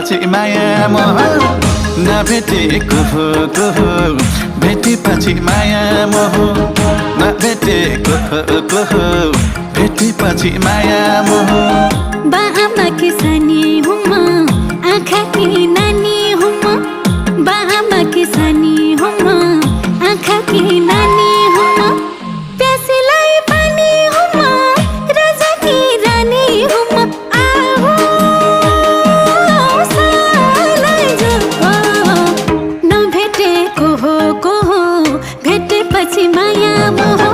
भेटेपछि माया मोह नभेटेको हो भेटेपछि माया मोह नभेटेको हो भेटेपछि माया मोह बाआमा की सानी हुँ म आँखा की नानी हुँ म बाआमा की सानी हुँ म आँखा की नानी हुँ म प्यासीलाई पानी हुँ म राजा की रानी हुँ म आहो सालाई जो नभेटेको हो भेटेपछि माया मोह